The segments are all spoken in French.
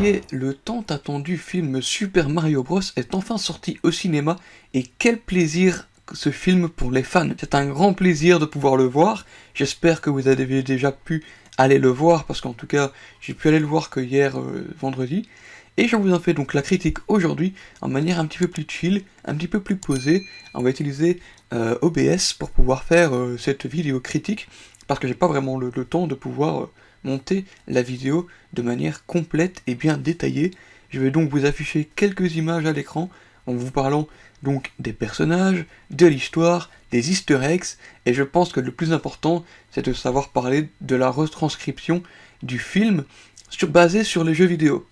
Ça y est, le tant attendu film Super Mario Bros est enfin sorti au cinéma et quel plaisir ce film pour les fans. C'est un grand plaisir de pouvoir le voir. J'espère que vous avez déjà pu aller le voir parce qu'en tout cas, j'ai pu aller le voir que hier vendredi. Et je vous en fais donc la critique aujourd'hui en manière un petit peu plus chill, un petit peu plus posée. On va utiliser OBS pour pouvoir faire cette vidéo critique parce que j'ai pas vraiment le temps de pouvoir monter la vidéo de manière complète et bien détaillée. Je vais donc vous afficher quelques images à l'écran en vous parlant donc des personnages, de l'histoire, des easter eggs, et je pense que le plus important, c'est de savoir parler de la retranscription du film basé sur les jeux vidéo.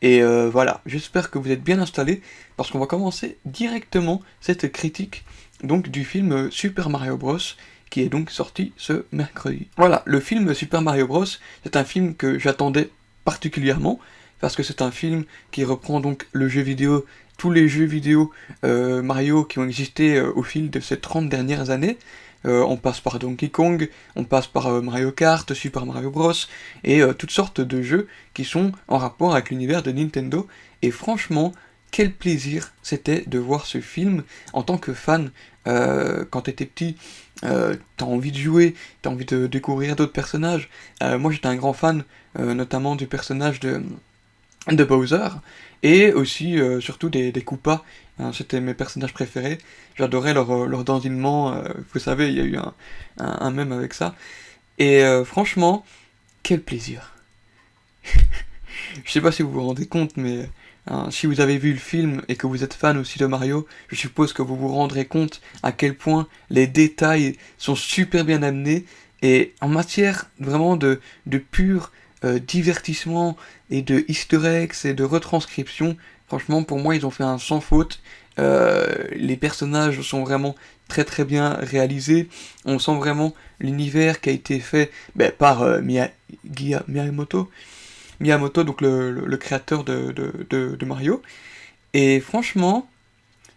Et voilà, j'espère que vous êtes bien installés, parce qu'on va commencer directement cette critique donc du film Super Mario Bros, qui est donc sorti ce mercredi. Voilà, le film Super Mario Bros, c'est un film que j'attendais particulièrement, parce que c'est un film qui reprend donc le jeu vidéo, tous les jeux vidéo Mario qui ont existé au fil de ces 30 dernières années. On passe par Donkey Kong, on passe par Mario Kart, Super Mario Bros, et toutes sortes de jeux qui sont en rapport avec l'univers de Nintendo. Et franchement, quel plaisir c'était de voir ce film en tant que fan. Quand t'étais petit, t'as envie de jouer, t'as envie de découvrir d'autres personnages. Moi j'étais un grand fan, notamment du personnage de Bowser, et aussi surtout des Koopas. C'était mes personnages préférés. J'adorais leur dandinement. Vous savez, il y a eu un mème avec ça. Et franchement, quel plaisir. Je sais pas si vous vous rendez compte, mais si vous avez vu le film et que vous êtes fan aussi de Mario, je suppose que vous vous rendrez compte à quel point les détails sont super bien amenés. Et en matière vraiment de pur divertissement et de easter eggs et de retranscription, franchement pour moi ils ont fait un sans faute. Les personnages sont vraiment très très bien réalisés. On sent vraiment l'univers qui a été fait par Miyamoto, donc le créateur de Mario. Et franchement,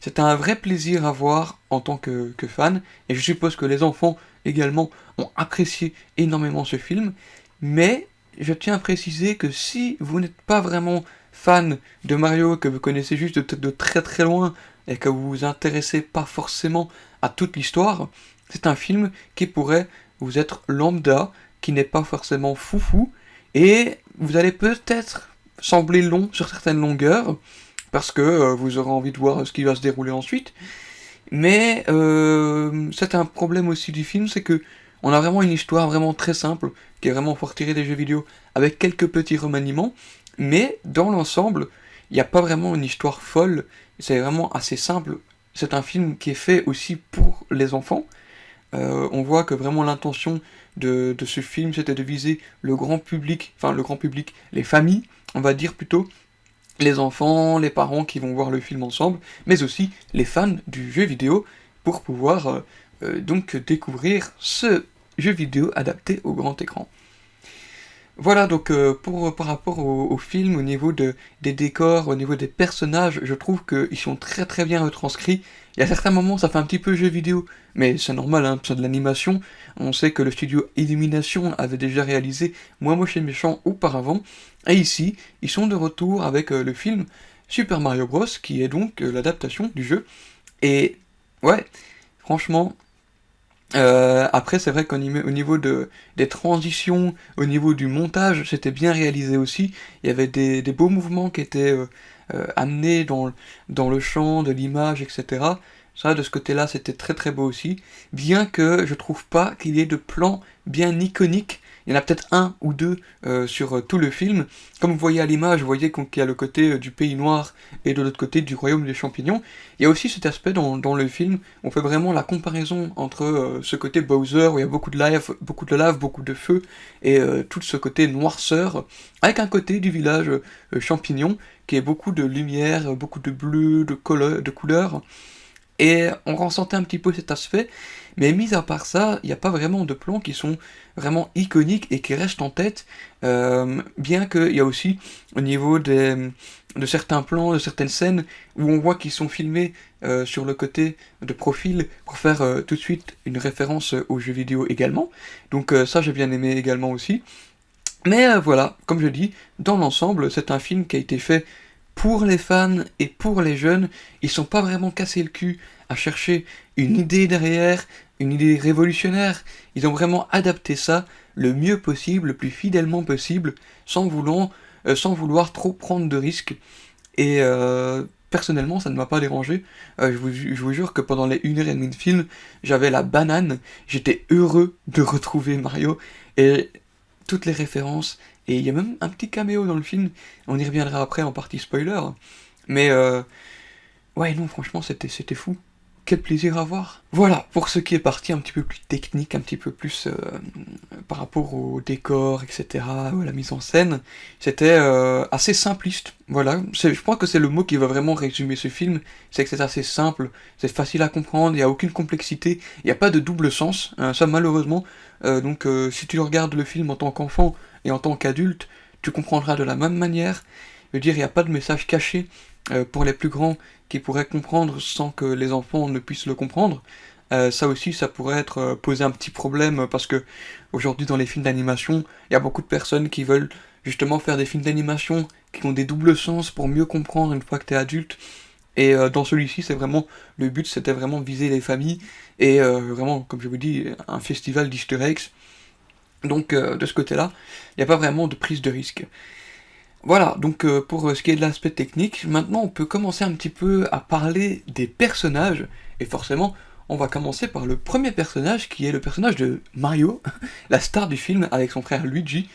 c'est un vrai plaisir à voir en tant que fan. Et je suppose que les enfants également ont apprécié énormément ce film. Mais je tiens à préciser que si vous n'êtes pas vraiment fan de Mario, que vous connaissez juste de très très loin, et que vous vous intéressez pas forcément à toute l'histoire, c'est un film qui pourrait vous être lambda, qui n'est pas forcément foufou, et vous allez peut-être sembler long sur certaines longueurs, parce que vous aurez envie de voir ce qui va se dérouler ensuite, mais c'est un problème aussi du film, c'est que on a vraiment une histoire vraiment très simple, qui est vraiment fort tirée des jeux vidéo, avec quelques petits remaniements, mais dans l'ensemble, il n'y a pas vraiment une histoire folle, c'est vraiment assez simple. C'est un film qui est fait aussi pour les enfants. On voit que vraiment l'intention de ce film, c'était de viser le grand public, les familles, on va dire plutôt, les enfants, les parents qui vont voir le film ensemble, mais aussi les fans du jeu vidéo, pour pouvoir donc découvrir ce jeu vidéo adapté au grand écran. Voilà, donc par rapport au film, au niveau des décors, au niveau des personnages, je trouve qu'ils sont très très bien retranscrits. Il y a certains moments, ça fait un petit peu jeu vidéo, mais c'est normal, hein, c'est de l'animation. On sait que le studio Illumination avait déjà réalisé Moi Moche et Méchant auparavant. Et ici, ils sont de retour avec le film Super Mario Bros, qui est donc l'adaptation du jeu. Et ouais, franchement... après, c'est vrai qu'au niveau des transitions, au niveau du montage, c'était bien réalisé aussi. Il y avait des beaux mouvements qui étaient amenés dans le champ de l'image, etc. Ça, de ce côté-là, c'était très très beau aussi. Bien que je trouve pas qu'il y ait de plans bien iconiques. Il y en a peut-être un ou deux sur tout le film. Comme vous voyez à l'image, vous voyez qu'il y a le côté du pays noir et de l'autre côté du royaume des champignons. Il y a aussi cet aspect dans le film, on fait vraiment la comparaison entre ce côté Bowser, où il y a beaucoup de lave, beaucoup de feu, et tout ce côté noirceur, avec un côté du village champignon, qui est beaucoup de lumière, beaucoup de bleu, de couleurs. Et on ressentait un petit peu cet aspect, mais mis à part ça, il n'y a pas vraiment de plans qui sont vraiment iconiques et qui restent en tête, bien qu'il y a aussi, au niveau de certains plans, de certaines scènes, où on voit qu'ils sont filmés sur le côté de profil, pour faire tout de suite une référence aux jeux vidéo également. Donc ça j'ai bien aimé également aussi. Mais voilà, comme je dis, dans l'ensemble, c'est un film qui a été fait pour les fans et pour les jeunes. Ils sont pas vraiment cassés le cul à chercher une idée derrière, une idée révolutionnaire. Ils ont vraiment adapté ça le mieux possible, le plus fidèlement possible, sans vouloir trop prendre de risques. Et personnellement, ça ne m'a pas dérangé. Je vous jure que pendant les 1h30 de film, j'avais la banane. J'étais heureux de retrouver Mario. Et toutes les références. Et il y a même un petit caméo dans le film. On y reviendra après en partie spoiler. Mais ouais, non, franchement, c'était fou. Quel plaisir à voir. Voilà, pour ce qui est parti un petit peu plus technique, un petit peu plus par rapport au décor, etc., ou à la mise en scène, c'était assez simpliste. Voilà, je crois que c'est le mot qui va vraiment résumer ce film, c'est que c'est assez simple, c'est facile à comprendre, il n'y a aucune complexité, il n'y a pas de double sens, hein, ça malheureusement. Donc si tu regardes le film en tant qu'enfant et en tant qu'adulte, tu comprendras de la même manière. Je veux dire, il n'y a pas de message caché pour les plus grands qui pourraient comprendre sans que les enfants ne puissent le comprendre. Ça aussi, ça pourrait être poser un petit problème parce que aujourd'hui dans les films d'animation, il y a beaucoup de personnes qui veulent justement faire des films d'animation qui ont des doubles sens pour mieux comprendre une fois que t'es adulte. Et dans celui-ci, c'est vraiment le but, c'était vraiment viser les familles et vraiment, comme je vous dis, un festival d'Easter eggs. Donc de ce côté-là, il n'y a pas vraiment de prise de risque. Voilà, donc pour ce qui est de l'aspect technique, maintenant on peut commencer un petit peu à parler des personnages, et forcément on va commencer par le premier personnage qui est le personnage de Mario, la star du film avec son frère Luigi.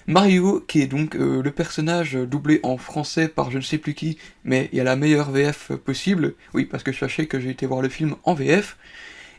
Mario qui est donc le personnage doublé en français par je ne sais plus qui, mais il y a la meilleure VF possible, oui parce que sachez que j'ai été voir le film en VF,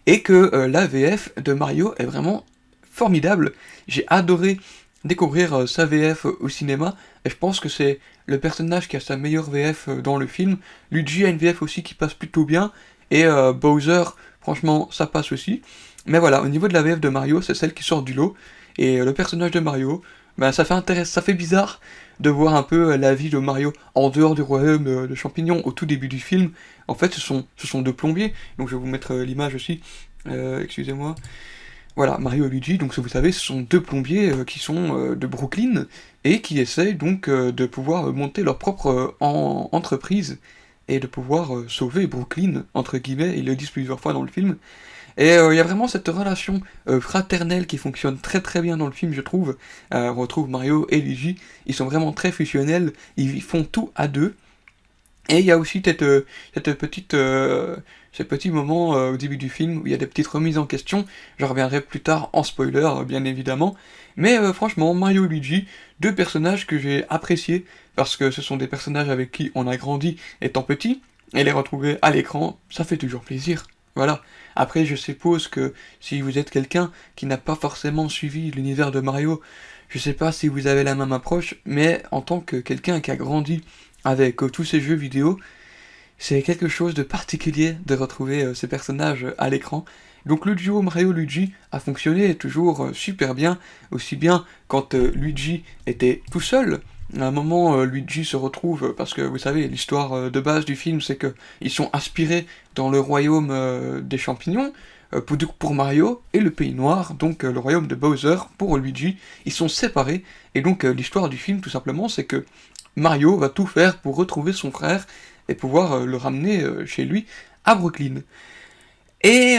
et que la VF de Mario est vraiment formidable. J'ai adoré découvrir sa VF au cinéma, et je pense que c'est le personnage qui a sa meilleure VF dans le film. Luigi a une VF aussi qui passe plutôt bien, et Bowser, franchement, ça passe aussi. Mais voilà, au niveau de la VF de Mario, c'est celle qui sort du lot, et le personnage de Mario, ben, ça fait bizarre de voir un peu la vie de Mario en dehors du royaume de champignons au tout début du film. En fait, ce sont deux plombiers, donc je vais vous mettre l'image aussi, excusez-moi. Voilà, Mario et Luigi, donc vous savez, ce sont deux plombiers qui sont de Brooklyn et qui essayent donc de pouvoir monter leur propre entreprise et de pouvoir sauver Brooklyn, entre guillemets, ils le disent plusieurs fois dans le film. Et il y a vraiment cette relation fraternelle qui fonctionne très très bien dans le film, je trouve. On retrouve Mario et Luigi, ils sont vraiment très fusionnels, ils font tout à deux. Et il y a aussi ce petit moment au début du film où il y a des petites remises en question. Je reviendrai plus tard en spoiler, bien évidemment. Mais franchement, Mario et Luigi, deux personnages que j'ai appréciés parce que ce sont des personnages avec qui on a grandi étant petit, et les retrouver à l'écran, ça fait toujours plaisir. Voilà. Après, je suppose que si vous êtes quelqu'un qui n'a pas forcément suivi l'univers de Mario, je sais pas si vous avez la même approche, mais en tant que quelqu'un qui a grandi avec tous ces jeux vidéo, c'est quelque chose de particulier de retrouver ces personnages à l'écran. Donc le duo Mario-Luigi a fonctionné toujours super bien, aussi bien quand Luigi était tout seul. À un moment, Luigi se retrouve, parce que vous savez, l'histoire de base du film, c'est que ils sont aspirés dans le royaume des champignons, pour Mario, et le pays noir, donc le royaume de Bowser, pour Luigi, ils sont séparés, et donc l'histoire du film, tout simplement, c'est que Mario va tout faire pour retrouver son frère et pouvoir le ramener chez lui à Brooklyn. Et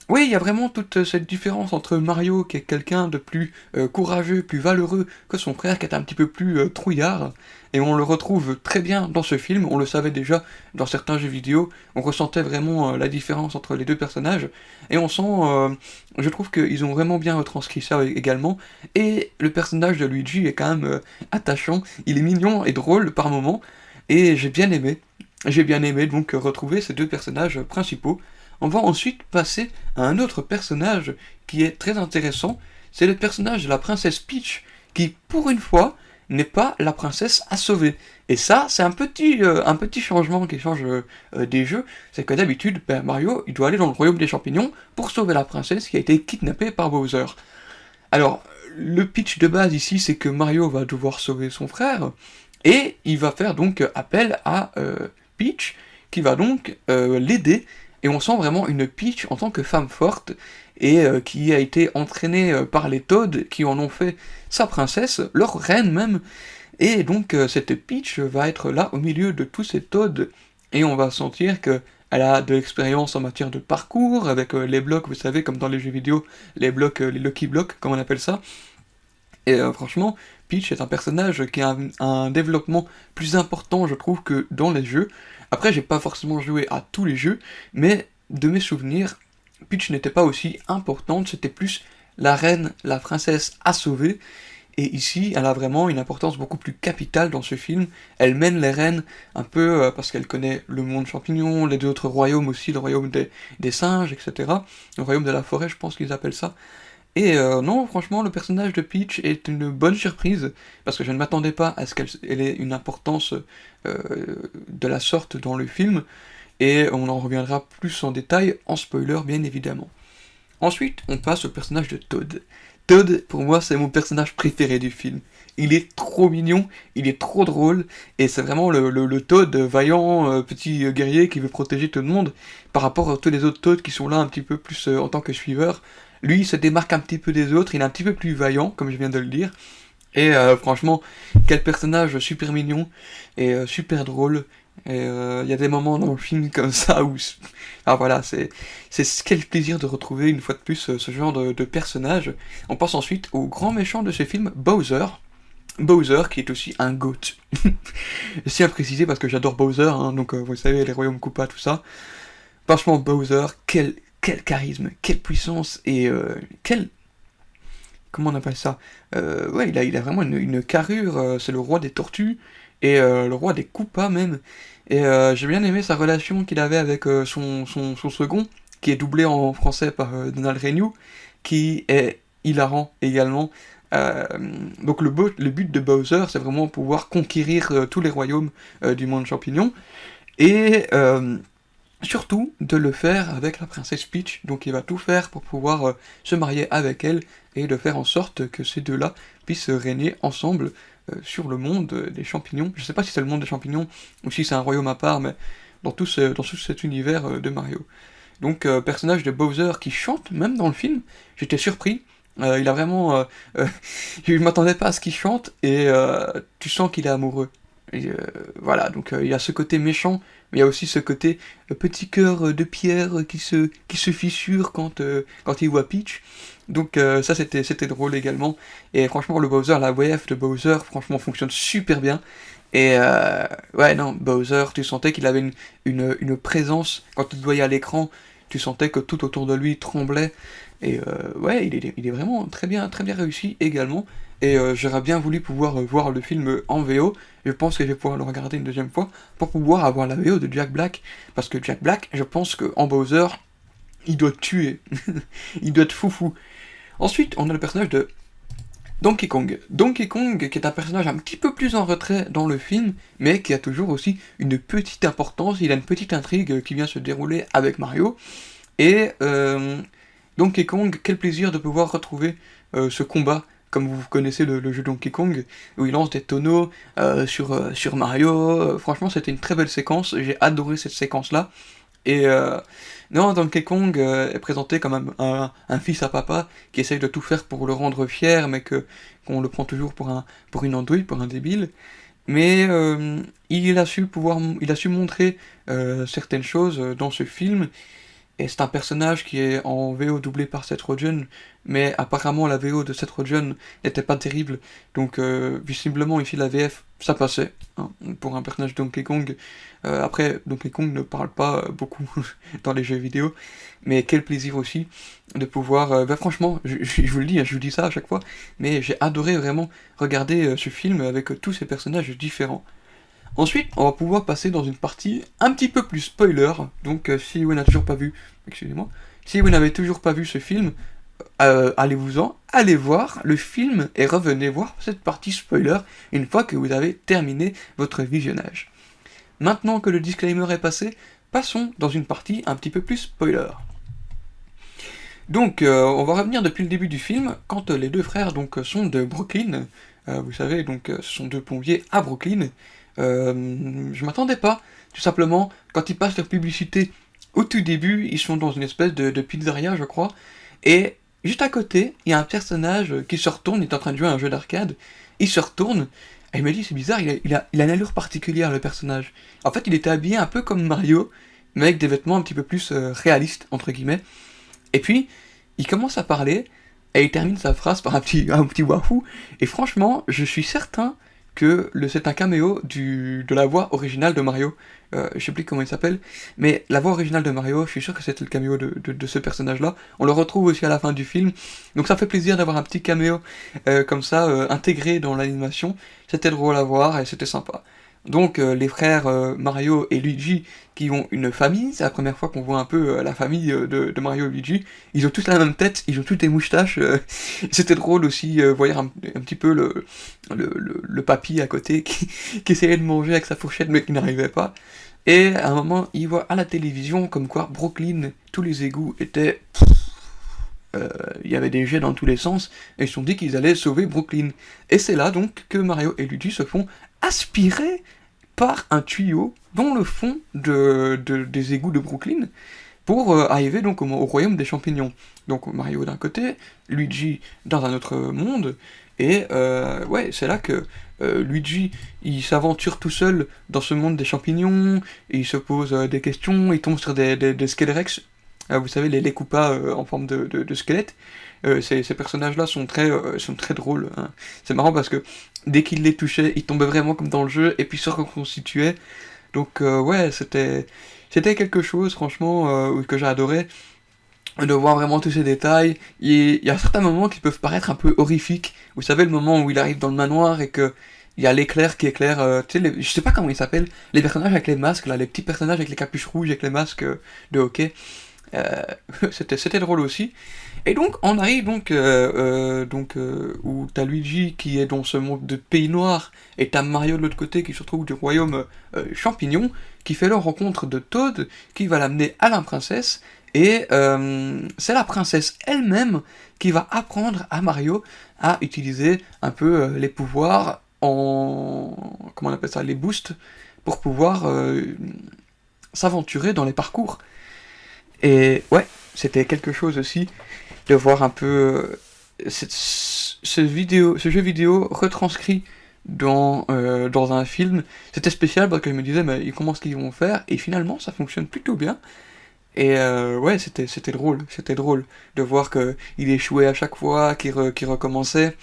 oui, il y a vraiment toute cette différence entre Mario, qui est quelqu'un de plus courageux, plus valeureux que son frère, qui est un petit peu plus trouillard, et on le retrouve très bien dans ce film, on le savait déjà dans certains jeux vidéo, on ressentait vraiment la différence entre les deux personnages, et on sent, je trouve qu'ils ont vraiment bien retranscrit ça également, et le personnage de Luigi est quand même attachant, il est mignon et drôle par moments, et j'ai bien aimé donc retrouver ces deux personnages principaux. On va ensuite passer à un autre personnage qui est très intéressant, c'est le personnage de la princesse Peach, qui pour une fois n'est pas la princesse à sauver. Et ça, c'est un petit changement qui change des jeux, c'est que d'habitude, ben, Mario, il doit aller dans le royaume des champignons pour sauver la princesse qui a été kidnappée par Bowser. Alors, le pitch de base ici, c'est que Mario va devoir sauver son frère, et il va faire donc appel à Peach, qui va donc l'aider, et on sent vraiment une Peach en tant que femme forte, et qui a été entraîné par les Toads, qui en ont fait sa princesse, leur reine même, et donc cette Peach va être là au milieu de tous ces Toads, et on va sentir que elle a de l'expérience en matière de parcours, avec les blocs, vous savez, comme dans les jeux vidéo, les blocs, les Lucky Blocks, comme on appelle ça. Et franchement, Peach est un personnage qui a un développement plus important, je trouve, que dans les jeux. Après, j'ai pas forcément joué à tous les jeux, mais de mes souvenirs, Peach n'était pas aussi importante, c'était plus la reine, la princesse à sauver. Et ici, elle a vraiment une importance beaucoup plus capitale dans ce film. Elle mène les reines un peu parce qu'elle connaît le monde champignon, les deux autres royaumes aussi, le royaume des singes, etc. Le royaume de la forêt, je pense qu'ils appellent ça. Et non, franchement, le personnage de Peach est une bonne surprise, parce que je ne m'attendais pas à ce qu'elle ait une importance de la sorte dans le film, et on en reviendra plus en détail en spoiler, bien évidemment. Ensuite, on passe au personnage de Toad. Toad, pour moi, c'est mon personnage préféré du film. Il est trop mignon, il est trop drôle, et c'est vraiment le Toad vaillant, petit guerrier qui veut protéger tout le monde, par rapport à tous les autres Toads qui sont là un petit peu plus en tant que suiveurs. Lui, il se démarque un petit peu des autres, il est un petit peu plus vaillant, comme je viens de le dire. Et franchement, quel personnage super mignon et super drôle. Et il y a des moments dans le film comme ça où... Ah voilà, c'est quel plaisir de retrouver une fois de plus ce genre de personnage. On passe ensuite au grand méchant de ce film, Bowser. Bowser, qui est aussi un GOAT. Je tiens à préciser parce que j'adore Bowser, hein, donc vous savez, les royaumes Koopa, tout ça. Franchement, Bowser, quel charisme, quelle puissance, et quel... Comment on appelle ça ouais, il a vraiment une carrure, c'est le roi des tortues, et le roi des Koopas même. Et j'ai bien aimé sa relation qu'il avait avec son second, qui est doublé en français par Donald Renew, qui est hilarant également. Euh, donc le but de Bowser, c'est vraiment pouvoir conquérir tous les royaumes du monde champignon, et... surtout de le faire avec la princesse Peach, donc il va tout faire pour pouvoir se marier avec elle et de faire en sorte que ces deux-là puissent régner ensemble sur le monde des champignons. Je sais pas si c'est le monde des champignons ou si c'est un royaume à part, mais dans tout cet univers de Mario. Donc personnage de Bowser qui chante, même dans le film, j'étais surpris. Il a vraiment... je m'attendais pas à ce qu'il chante, et tu sens qu'il est amoureux. Et, voilà, donc il y a ce côté méchant, mais il y a aussi ce côté petit cœur de pierre qui se fissure quand il voit Peach. Donc ça c'était drôle également. Et franchement le Bowser, la VF de Bowser, franchement fonctionne super bien. Et ouais non, Bowser, tu sentais qu'il avait une présence, quand tu le voyais à l'écran, tu sentais que tout autour de lui tremblait. Et ouais, il est vraiment très bien réussi également. Et j'aurais bien voulu pouvoir voir le film en VO. Je pense que je vais pouvoir le regarder une deuxième fois pour pouvoir avoir la VO de Jack Black. Parce que Jack Black, je pense qu'en Bowser, il doit tuer. Il doit être foufou. Ensuite, on a le personnage de Donkey Kong. Donkey Kong, qui est un personnage un petit peu plus en retrait dans le film, mais qui a toujours aussi une petite importance. Il a une petite intrigue qui vient se dérouler avec Mario. Et Donkey Kong, quel plaisir de pouvoir retrouver ce combat, comme vous connaissez le jeu Donkey Kong, où il lance des tonneaux sur Mario. Franchement, c'était une très belle séquence, j'ai adoré cette séquence-là. Et non, Donkey Kong est présenté comme un fils à papa qui essaye de tout faire pour le rendre fier, mais qu'on le prend toujours pour une andouille, pour un débile. Mais il a su montrer certaines choses dans ce film. Et c'est un personnage qui est en VO doublé par Seth Rogen, mais apparemment la VO de Seth Rogen n'était pas terrible, donc visiblement ici la VF ça passait, hein, pour un personnage de Donkey Kong. Après, Donkey Kong ne parle pas beaucoup dans les jeux vidéo, mais quel plaisir aussi de pouvoir... bah franchement, je vous le dis, hein, je vous dis ça à chaque fois, mais j'ai adoré vraiment regarder ce film avec tous ces personnages différents. Ensuite, on va pouvoir passer dans une partie un petit peu plus spoiler, donc si vous n'avez toujours pas vu, excusez-moi, si vous n'avez toujours pas vu ce film, allez-vous-en, allez voir le film et revenez voir cette partie spoiler une fois que vous avez terminé votre visionnage. Maintenant que le disclaimer est passé, passons dans une partie un petit peu plus spoiler. Donc, on va revenir depuis le début du film, quand les deux frères donc sont de Brooklyn, vous savez, donc ce sont deux plombiers à Brooklyn. Je m'attendais pas, tout simplement, quand ils passent leur publicité au tout début, ils sont dans une espèce de pizzeria, je crois, Et juste à côté, il y a un personnage qui se retourne, il est en train de jouer à un jeu d'arcade, il se retourne, et il me dit c'est bizarre, il a une allure particulière le personnage. En fait, il était habillé un peu comme Mario, mais avec des vêtements un petit peu plus réalistes, entre guillemets. Et puis, il commence à parler, et il termine sa phrase par un petit wahoo, et franchement, je suis certain que c'est un caméo de la voix originale de Mario. Je sais plus comment il s'appelle, mais la voix originale de Mario, je suis sûr que c'était le caméo de ce personnage-là. On le retrouve aussi à la fin du film, donc ça fait plaisir d'avoir un petit caméo comme ça, intégré dans l'animation. C'était drôle à voir et c'était sympa. Donc les frères Mario et Luigi qui ont une famille, c'est la première fois qu'on voit un peu la famille de Mario et Luigi. Ils ont tous la même tête, ils ont tous des moustaches. C'était drôle aussi, voir un petit peu le papy à côté qui essayait de manger avec sa fourchette mais qui n'arrivait pas. Et à un moment, il voit à la télévision comme quoi Brooklyn, tous les égouts étaient... il y avait des jets dans tous les sens, et ils se sont dit qu'ils allaient sauver Brooklyn. Et c'est là donc que Mario et Luigi se font aspirer par un tuyau dans le fond des égouts de Brooklyn pour arriver donc au royaume des champignons. Donc Mario d'un côté, Luigi dans un autre monde, et ouais, c'est là que Luigi, il s'aventure tout seul dans ce monde des champignons, et il se pose des questions, il tombe sur des Skelerex, vous savez, les Koopas en forme de squelette. Ces personnages-là sont très drôles. Hein. C'est marrant parce que dès qu'il les touchait, ils tombaient vraiment comme dans le jeu, et puis se reconstituaient. Donc ouais, c'était quelque chose, franchement, que j'ai adoré, de voir vraiment tous ces détails. Il y a certains moments qui peuvent paraître un peu horrifiques. Vous savez, le moment où il arrive dans le manoir et que il y a l'éclair qui éclaire, tu sais, je sais pas comment ils s'appellent, les personnages avec les masques, là, les petits personnages avec les capuches rouges, avec les masques de hockey. Euh, c'était drôle aussi. Et donc, on arrive où t'as Luigi qui est dans ce monde de pays noir, et t'as Mario de l'autre côté qui se retrouve du royaume champignon, qui fait leur rencontre de Toad, qui va l'amener à la princesse, et c'est la princesse elle-même qui va apprendre à Mario à utiliser un peu les pouvoirs comment on appelle ça, les boosts, pour pouvoir s'aventurer dans les parcours. Et ouais, c'était quelque chose aussi de voir un peu ce jeu vidéo retranscrit dans un film. C'était spécial parce que je me disais, mais comment est-ce qu'ils vont faire? Et finalement, ça fonctionne plutôt bien. Et ouais, c'était drôle de voir qu'il échouait à chaque fois, qu'il recommençait.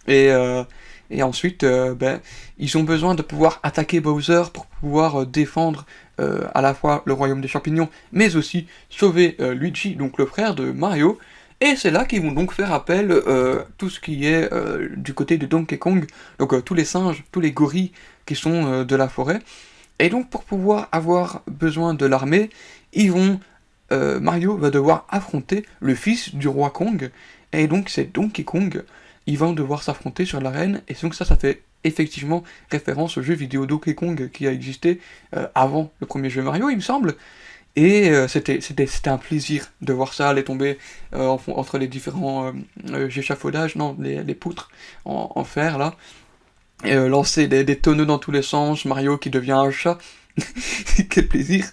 Et, euh, et ensuite, ben, ils ont besoin de pouvoir attaquer Bowser pour pouvoir défendre à la fois le royaume des champignons, mais aussi sauver Luigi, donc le frère de Mario. Et c'est là qu'ils vont donc faire appel tout ce qui est du côté de Donkey Kong, donc tous les singes, tous les gorilles qui sont de la forêt. Et donc pour pouvoir avoir besoin de l'armée, Mario va devoir affronter le fils du roi Kong, et donc c'est Donkey Kong. Ils vont devoir s'affronter sur l'arène, et donc ça fait effectivement référence au jeu vidéo Donkey Kong qui a existé avant le premier jeu Mario, il me semble. Et c'était un plaisir de voir ça aller tomber entre les différents échafaudages, non, les poutres en fer là, et lancer des tonneaux dans tous les sens, Mario qui devient un chat. Quel plaisir!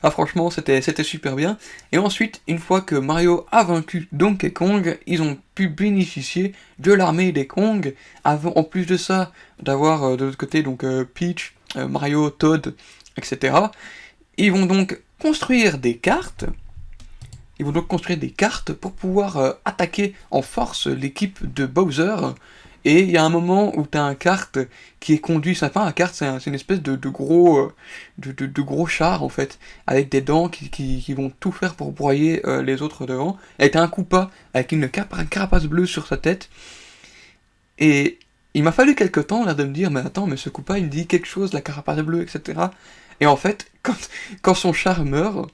Ah, franchement, c'était super bien. Et ensuite, une fois que Mario a vaincu Donkey Kong, ils ont pu bénéficier de l'armée des Kong, en plus de ça, d'avoir de l'autre côté donc Peach, Mario, Toad, etc. Ils vont donc construire des cartes. Ils vont donc construire des cartes pour pouvoir attaquer en force l'équipe de Bowser. Et il y a un moment où tu as un kart qui est conduit, c'est pas un kart, c'est une espèce de gros gros char en fait, avec des dents qui vont tout faire pour broyer les autres devant. Et t'as un Koopa avec une carapace bleue sur sa tête. Et il m'a fallu quelques temps là de me dire, mais attends, mais ce Koopa il dit quelque chose, la carapace bleue, etc. Et en fait, quand son char meurt,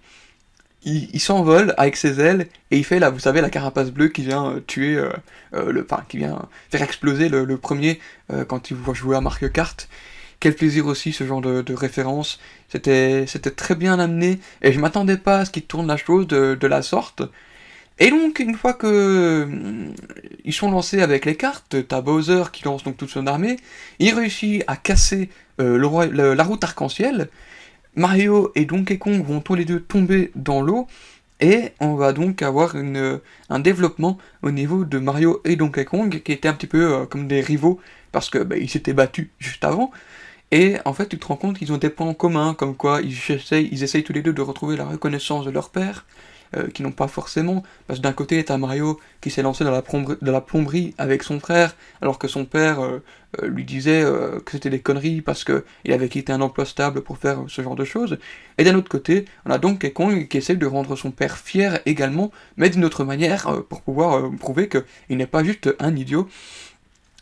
il s'envole avec ses ailes et il fait là, vous savez, la carapace bleue qui vient tuer qui vient faire exploser le premier quand il va jouer à Mario Kart. Quel plaisir aussi ce genre de référence. C'était très bien amené et je m'attendais pas à ce qu'il tourne la chose de la sorte. Et donc une fois que ils sont lancés avec les cartes, t'as Bowser qui lance donc toute son armée, il réussit à casser la route arc-en-ciel. Mario et Donkey Kong vont tous les deux tomber dans l'eau, Et on va donc avoir un développement au niveau de Mario et Donkey Kong qui étaient un petit peu comme des rivaux parce que ils s'étaient battus juste avant. Et en fait, tu te rends compte qu'ils ont des points en commun, comme quoi ils essayent tous les deux de retrouver la reconnaissance de leur père, qui n'ont pas forcément, parce que d'un côté, t'as Mario qui s'est lancé dans la plomberie avec son frère, alors que son père lui disait que c'était des conneries parce qu'il avait quitté un emploi stable pour faire ce genre de choses. Et d'un autre côté, on a Donkey Kong qui essaie de rendre son père fier également, mais d'une autre manière, pour pouvoir prouver qu'il n'est pas juste un idiot.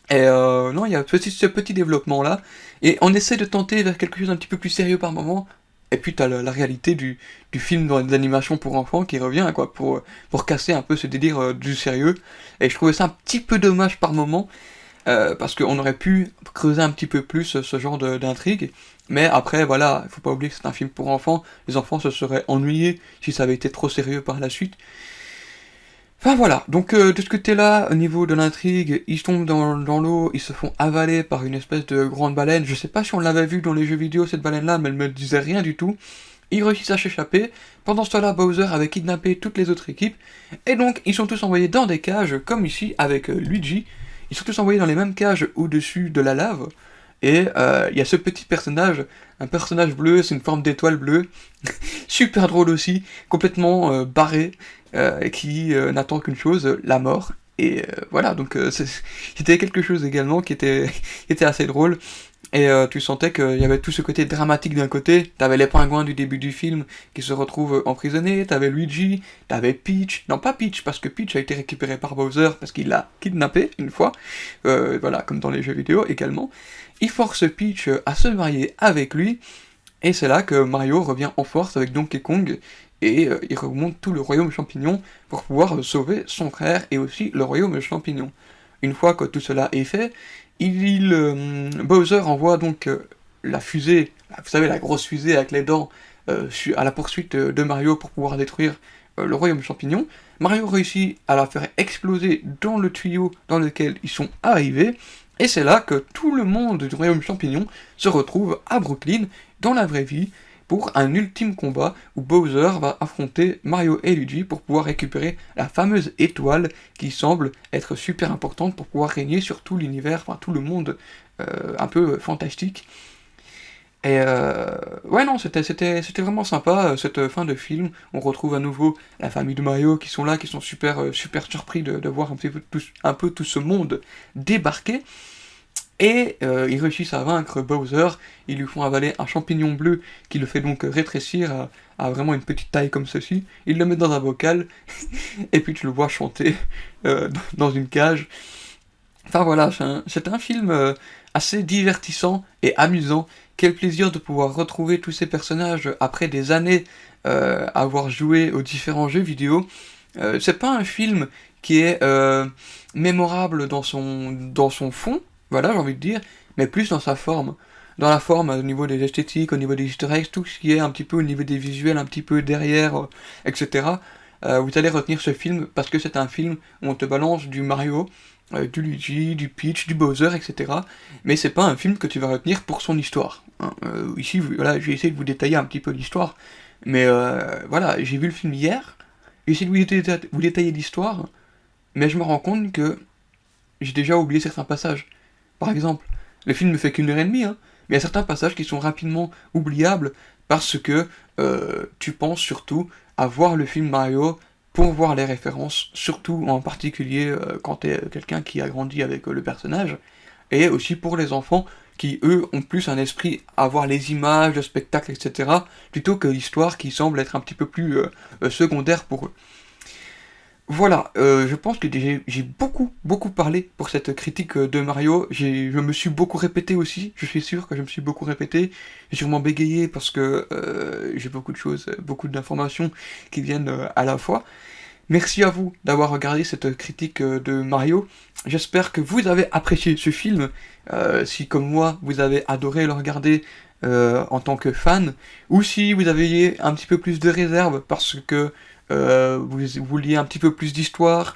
Et non, il y a ce petit développement-là, et on essaie de tenter vers quelque chose d'un petit peu plus sérieux par moment, et puis t'as la réalité du film d'animation pour enfants qui revient, quoi, pour casser un peu ce délire du sérieux, et je trouvais ça un petit peu dommage par moment, parce qu'on aurait pu creuser un petit peu plus ce genre d'intrigue, mais après, voilà, il faut pas oublier que c'est un film pour enfants, les enfants se seraient ennuyés si ça avait été trop sérieux par la suite. Enfin voilà, donc de ce côté-là, au niveau de l'intrigue, ils tombent dans l'eau, ils se font avaler par une espèce de grande baleine. Je sais pas si on l'avait vu dans les jeux vidéo cette baleine-là, mais elle me disait rien du tout. Ils réussissent à s'échapper. Pendant ce temps-là, Bowser avait kidnappé toutes les autres équipes. Et donc, ils sont tous envoyés dans des cages, comme ici avec Luigi. Ils sont tous envoyés dans les mêmes cages au-dessus de la lave. Et il y a ce petit personnage, un personnage bleu, c'est une forme d'étoile bleue, super drôle aussi, complètement barré, qui n'attend qu'une chose, la mort. Et voilà, donc c'était quelque chose également qui était assez drôle. Et tu sentais qu'il y avait tout ce côté dramatique d'un côté, t'avais les pingouins du début du film qui se retrouvent emprisonnés, t'avais Luigi, t'avais Peach, non pas Peach, parce que Peach a été récupéré par Bowser parce qu'il l'a kidnappé une fois, voilà, comme dans les jeux vidéo également. Il force Peach à se marier avec lui, et c'est là que Mario revient en force avec Donkey Kong, et il remonte tout le royaume champignon pour pouvoir sauver son frère et aussi le royaume champignon. Une fois que tout cela est fait, Bowser envoie donc la fusée, vous savez, la grosse fusée avec les dents, à la poursuite de Mario pour pouvoir détruire le royaume champignon. Mario réussit à la faire exploser dans le tuyau dans lequel ils sont arrivés, et c'est là que tout le monde du royaume champignon se retrouve à Brooklyn, dans la vraie vie, pour un ultime combat où Bowser va affronter Mario et Luigi pour pouvoir récupérer la fameuse étoile qui semble être super importante pour pouvoir régner sur tout l'univers, enfin tout le monde un peu fantastique. Et ouais non, c'était vraiment sympa cette fin de film. On retrouve à nouveau la famille de Mario qui sont là, qui sont super surpris de voir un peu tout ce monde débarquer. Et ils réussissent à vaincre Bowser, ils lui font avaler un champignon bleu qui le fait donc rétrécir à vraiment une petite taille comme ceci. Ils le mettent dans un bocal, et puis tu le vois chanter dans une cage. Enfin voilà, c'est un film assez divertissant et amusant. Quel plaisir de pouvoir retrouver tous ces personnages après des années à avoir joué aux différents jeux vidéo. C'est pas un film qui est mémorable dans son fond, voilà, j'ai envie de dire, mais plus dans sa forme. Dans la forme, au niveau des esthétiques, au niveau des easter eggs, tout ce qui est un petit peu au niveau des visuels, un petit peu derrière, etc. Vous allez retenir ce film parce que c'est un film où on te balance du Mario, du Luigi, du Peach, du Bowser, etc. Mais c'est pas un film que tu vas retenir pour son histoire. Hein. Ici, voilà, j'ai essayé de vous détailler un petit peu l'histoire, mais voilà, j'ai vu le film hier, j'ai essayé de vous détailler l'histoire, mais je me rends compte que j'ai déjà oublié certains passages. Par exemple, le film ne fait qu'une heure et demie, hein, mais il y a certains passages qui sont rapidement oubliables parce que tu penses surtout à voir le film Mario pour voir les références, surtout en particulier quand tu es quelqu'un qui a grandi avec le personnage, et aussi pour les enfants qui, eux, ont plus un esprit à voir les images, le spectacle, etc., plutôt que l'histoire qui semble être un petit peu plus secondaire pour eux. Voilà, je pense que j'ai beaucoup parlé pour cette critique de Mario. Je me suis beaucoup répété aussi, je suis sûr que je me suis beaucoup répété. J'ai sûrement bégayé parce que j'ai beaucoup de choses, beaucoup d'informations qui viennent à la fois. Merci à vous d'avoir regardé cette critique de Mario. J'espère que vous avez apprécié ce film. Si comme moi, vous avez adoré le regarder en tant que fan, ou si vous aviez un petit peu plus de réserve parce que vous vouliez un petit peu plus d'histoire,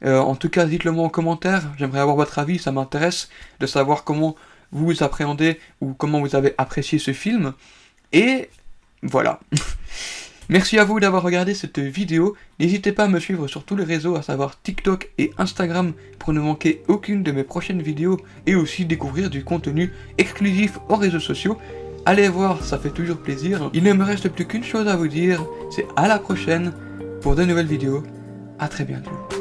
en tout cas dites-le moi en commentaire, j'aimerais avoir votre avis, ça m'intéresse de savoir comment vous appréhendez ou comment vous avez apprécié ce film, et voilà. Merci à vous d'avoir regardé cette vidéo. N'hésitez pas à me suivre sur tous les réseaux, à savoir TikTok et Instagram, pour ne manquer aucune de mes prochaines vidéos et aussi découvrir du contenu exclusif aux réseaux sociaux. Allez voir, ça fait toujours plaisir. Il ne me reste plus qu'une chose à vous dire, c'est à la prochaine pour de nouvelles vidéos. À très bientôt.